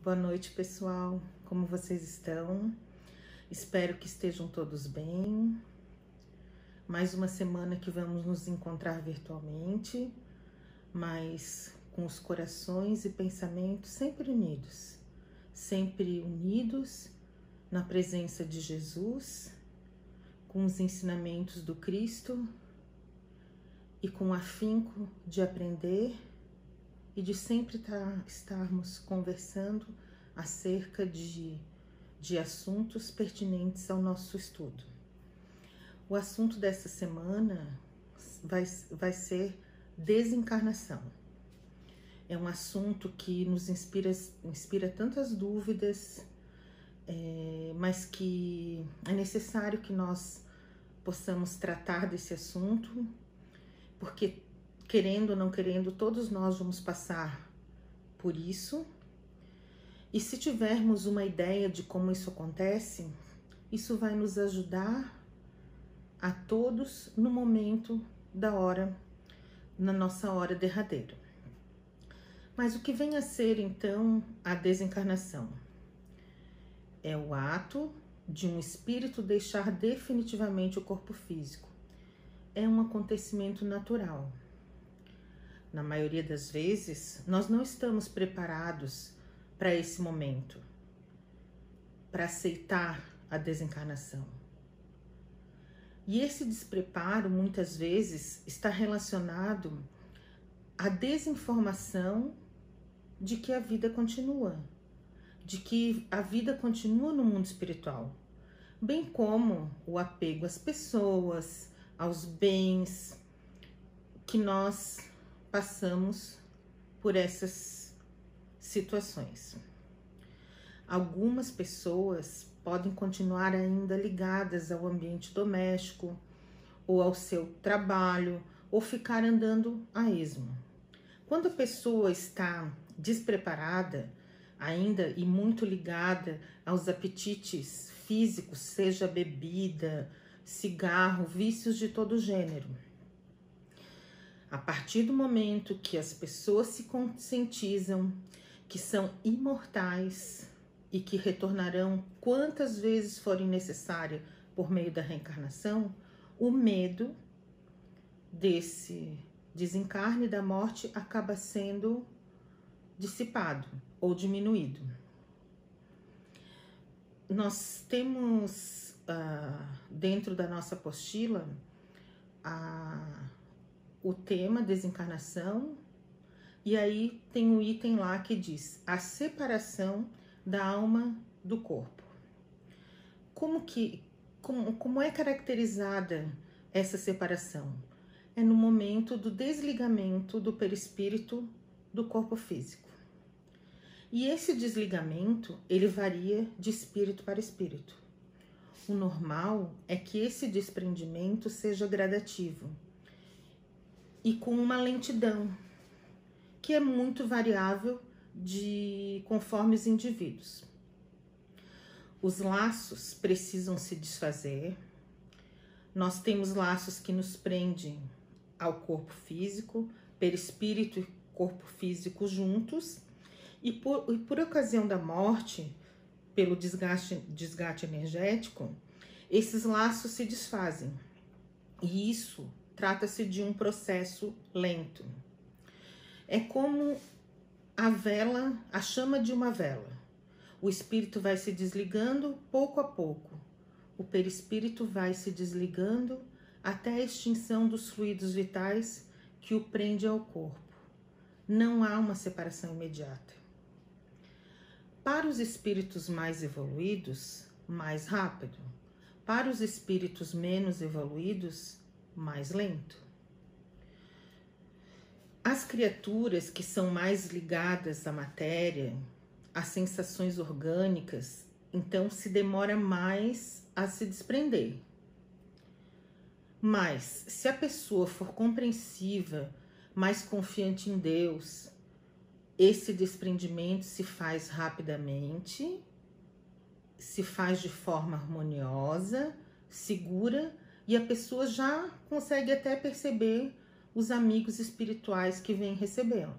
Boa noite, pessoal. Como vocês estão? Espero que estejam todos bem. Mais uma semana que vamos nos encontrar virtualmente, mas com os corações e pensamentos sempre unidos na presença de Jesus, com os ensinamentos do Cristo e com o afinco de aprender e de sempre estarmos conversando acerca de assuntos pertinentes ao nosso estudo. O assunto dessa semana vai ser desencarnação. É um assunto que nos inspira tantas dúvidas, mas que é necessário que nós possamos tratar desse assunto, porque querendo ou não querendo, todos nós vamos passar por isso. E se tivermos uma ideia de como isso acontece, isso vai nos ajudar a todos no momento da hora, na nossa hora derradeira. Mas o que vem a ser então a desencarnação? É o ato de um espírito deixar definitivamente o corpo físico. É um acontecimento natural. Na maioria das vezes, nós não estamos preparados para esse momento, para aceitar a desencarnação. E esse despreparo, muitas vezes, está relacionado à desinformação de que a vida continua, de que a vida continua no mundo espiritual, bem como o apego às pessoas, aos bens, que nós passamos por essas situações. Algumas pessoas podem continuar ainda ligadas ao ambiente doméstico ou ao seu trabalho ou ficar andando a esmo. Quando a pessoa está despreparada ainda e muito ligada aos apetites físicos, seja bebida, cigarro, vícios de todo gênero, a partir do momento que as pessoas se conscientizam que são imortais e que retornarão quantas vezes forem necessárias por meio da reencarnação, o medo desse desencarne da morte acaba sendo dissipado ou diminuído. Nós temos dentro da nossa apostila o tema desencarnação, e aí tem um item lá que diz a separação da alma do corpo. Como é caracterizada essa separação? É no momento do desligamento do perispírito do corpo físico. E esse desligamento, ele varia de espírito para espírito. O normal é que esse desprendimento seja gradativo e com uma lentidão, que é muito variável conforme os indivíduos. Os laços precisam se desfazer. Nós temos laços que nos prendem ao corpo físico, perispírito e corpo físico juntos, e por ocasião da morte, pelo desgaste energético, esses laços se desfazem. E isso trata-se de um processo lento. É como a chama de uma vela. O espírito vai se desligando pouco a pouco. O perispírito vai se desligando até a extinção dos fluidos vitais que o prende ao corpo. Não há uma separação imediata. Para os espíritos mais evoluídos, mais rápido. Para os espíritos menos evoluídos, mais lento. As criaturas que são mais ligadas à matéria, às sensações orgânicas, então se demora mais a se desprender. Mas se a pessoa for compreensiva, mais confiante em Deus, esse desprendimento se faz rapidamente, se faz de forma harmoniosa, segura, e a pessoa já consegue até perceber os amigos espirituais que vêm recebê-la.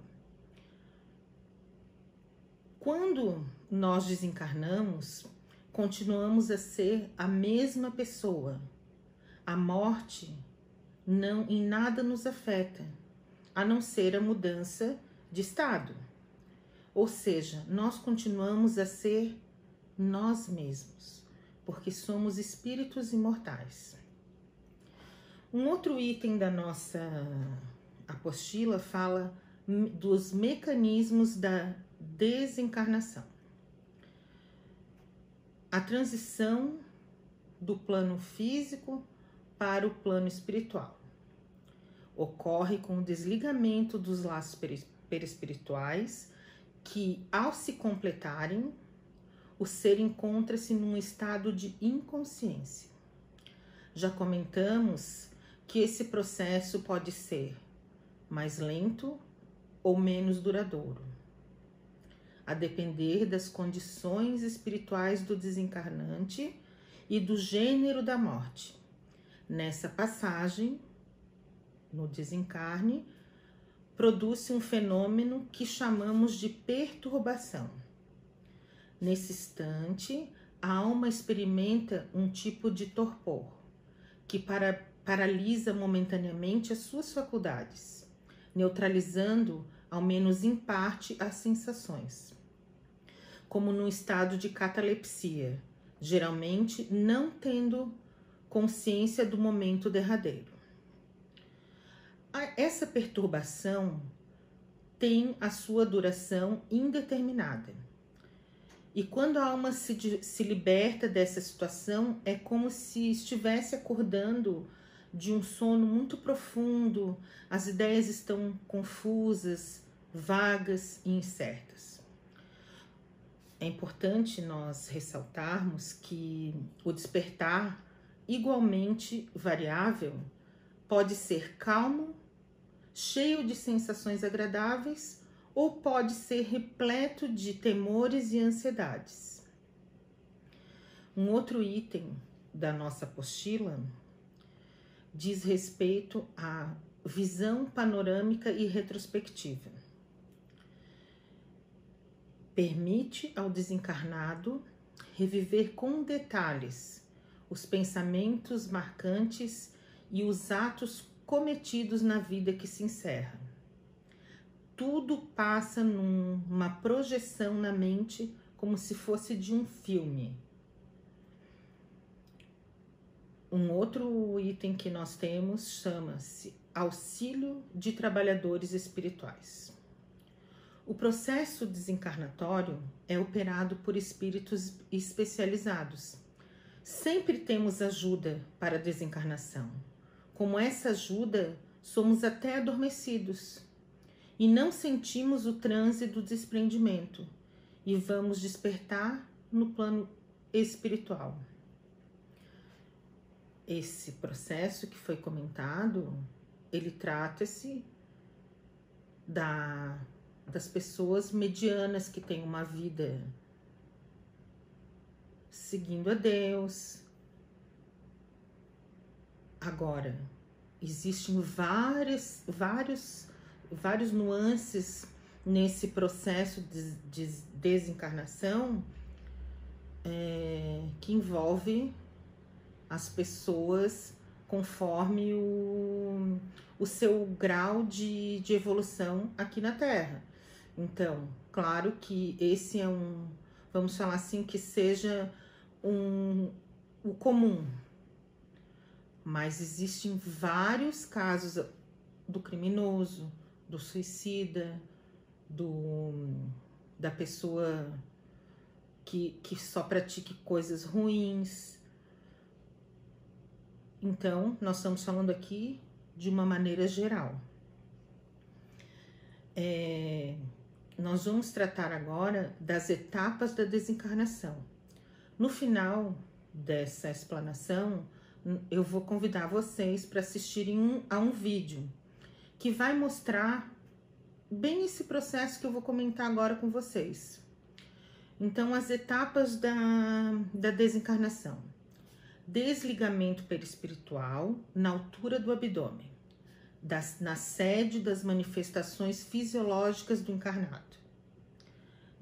Quando nós desencarnamos, continuamos a ser a mesma pessoa. A morte não em nada nos afeta, a não ser a mudança de estado. Ou seja, nós continuamos a ser nós mesmos, porque somos espíritos imortais. Um outro item da nossa apostila fala dos mecanismos da desencarnação. A transição do plano físico para o plano espiritual ocorre com o desligamento dos laços perispirituais que, ao se completarem, o ser encontra-se num estado de inconsciência. Já comentamos que esse processo pode ser mais lento ou menos duradouro, a depender das condições espirituais do desencarnante e do gênero da morte. Nessa passagem, no desencarne, produz-se um fenômeno que chamamos de perturbação. Nesse instante, a alma experimenta um tipo de torpor, que paralisa momentaneamente as suas faculdades, neutralizando, ao menos em parte, as sensações. Como num estado de catalepsia, geralmente não tendo consciência do momento derradeiro. Essa perturbação tem a sua duração indeterminada. E quando a alma se liberta dessa situação, é como se estivesse acordando de um sono muito profundo, as ideias estão confusas, vagas e incertas. É importante nós ressaltarmos que o despertar, igualmente variável, pode ser calmo, cheio de sensações agradáveis, ou pode ser repleto de temores e ansiedades. Um outro item da nossa apostila diz respeito à visão panorâmica e retrospectiva. Permite ao desencarnado reviver com detalhes os pensamentos marcantes e os atos cometidos na vida que se encerra. Tudo passa numa projeção na mente, como se fosse de um filme. Um outro item que nós temos chama-se auxílio de trabalhadores espirituais. O processo desencarnatório é operado por espíritos especializados. Sempre temos ajuda para a desencarnação. Como essa ajuda, somos até adormecidos e não sentimos o transe do desprendimento e vamos despertar no plano espiritual. Esse processo que foi comentado, ele trata-se das pessoas medianas que têm uma vida seguindo a Deus. Agora, existem vários nuances nesse processo de desencarnação que envolve as pessoas conforme o seu grau de evolução aqui na Terra. Então, claro que esse é vamos falar assim, que seja o comum. Mas existem vários casos do criminoso, do suicida, da pessoa que só pratique coisas ruins. Então, nós estamos falando aqui de uma maneira geral. Nós vamos tratar agora das etapas da desencarnação. No final dessa explanação, eu vou convidar vocês para assistirem a um vídeo que vai mostrar bem esse processo que eu vou comentar agora com vocês. Então, as etapas da desencarnação. Desligamento perispiritual na altura do abdômen, na sede das manifestações fisiológicas do encarnado.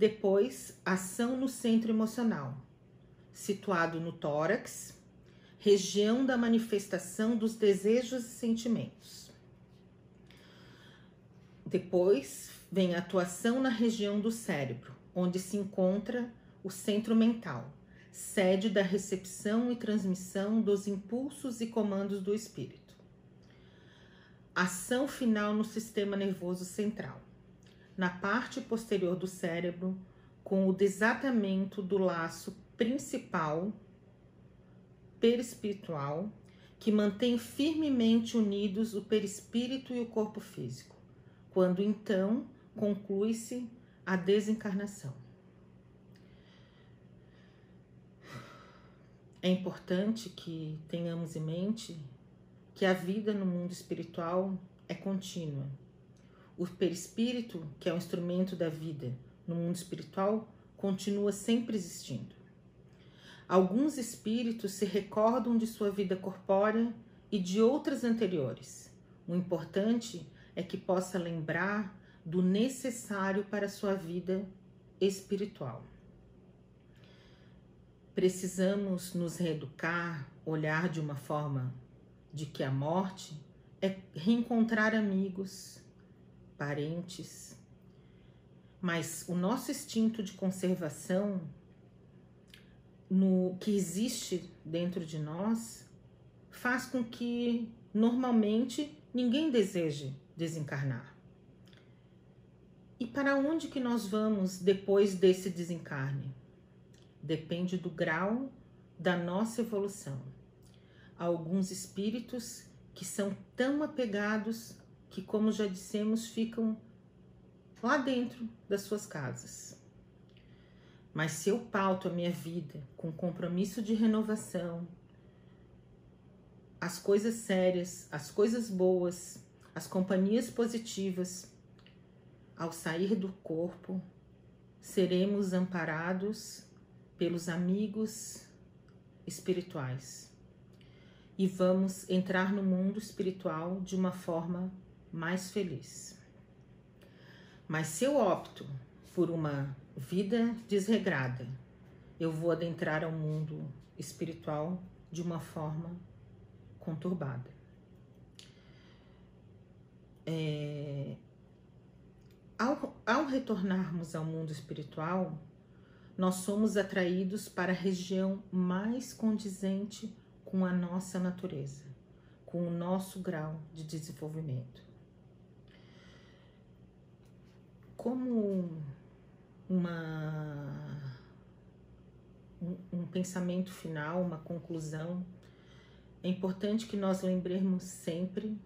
Depois, ação no centro emocional, situado no tórax, região da manifestação dos desejos e sentimentos. Depois, vem a atuação na região do cérebro, onde se encontra o centro mental, sede da recepção e transmissão dos impulsos e comandos do espírito. Ação final no sistema nervoso central, na parte posterior do cérebro, com o desatamento do laço principal perispiritual, que mantém firmemente unidos o perispírito e o corpo físico, quando então conclui-se a desencarnação. É importante que tenhamos em mente que a vida no mundo espiritual é contínua. O perispírito, que é o instrumento da vida no mundo espiritual, continua sempre existindo. Alguns espíritos se recordam de sua vida corpórea e de outras anteriores. O importante é que possa lembrar do necessário para sua vida espiritual. Precisamos nos reeducar, olhar de uma forma de que a morte é reencontrar amigos, parentes, mas o nosso instinto de conservação que existe dentro de nós faz com que normalmente ninguém deseje desencarnar. E para onde que nós vamos depois desse desencarne? Depende do grau da nossa evolução. Há alguns espíritos que são tão apegados que, como já dissemos, ficam lá dentro das suas casas. Mas se eu pauto a minha vida com compromisso de renovação, as coisas sérias, as coisas boas, as companhias positivas, ao sair do corpo, seremos amparados pelos amigos espirituais e vamos entrar no mundo espiritual de uma forma mais feliz. Mas se eu opto por uma vida desregrada, eu vou adentrar ao mundo espiritual de uma forma conturbada. Ao retornarmos ao mundo espiritual, nós somos atraídos para a região mais condizente com a nossa natureza, com o nosso grau de desenvolvimento. Como um pensamento final, uma conclusão, é importante que nós lembremos sempre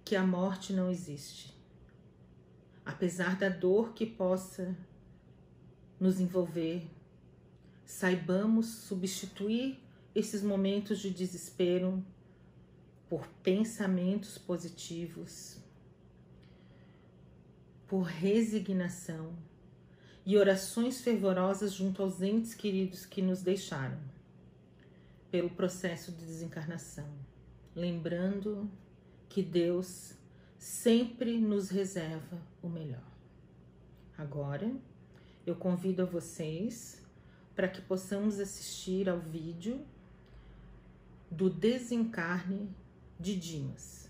que a morte não existe. Apesar da dor que possa nos envolver, saibamos substituir esses momentos de desespero por pensamentos positivos, por resignação e orações fervorosas junto aos entes queridos que nos deixaram pelo processo de desencarnação, lembrando que Deus sempre nos reserva o melhor. Agora, eu convido a vocês para que possamos assistir ao vídeo do desencarne de Dimas.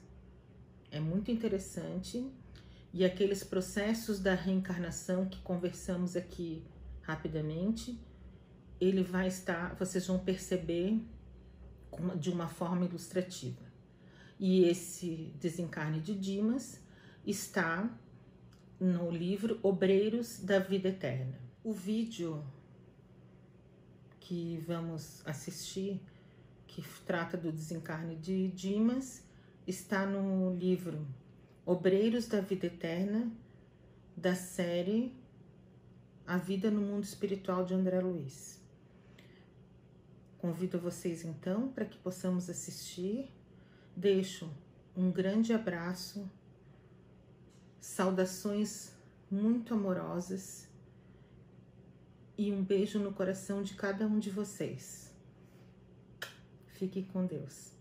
É muito interessante e aqueles processos da reencarnação que conversamos aqui rapidamente, ele vai estar, vocês vão perceber de uma forma ilustrativa. E esse desencarne de Dimas está no livro Obreiros da Vida Eterna. O vídeo que vamos assistir, que trata do desencarne de Dimas, está no livro Obreiros da Vida Eterna, da série A Vida no Mundo Espiritual de André Luiz. Convido vocês então para que possamos assistir. Deixo um grande abraço, saudações muito amorosas e um beijo no coração de cada um de vocês. Fique com Deus.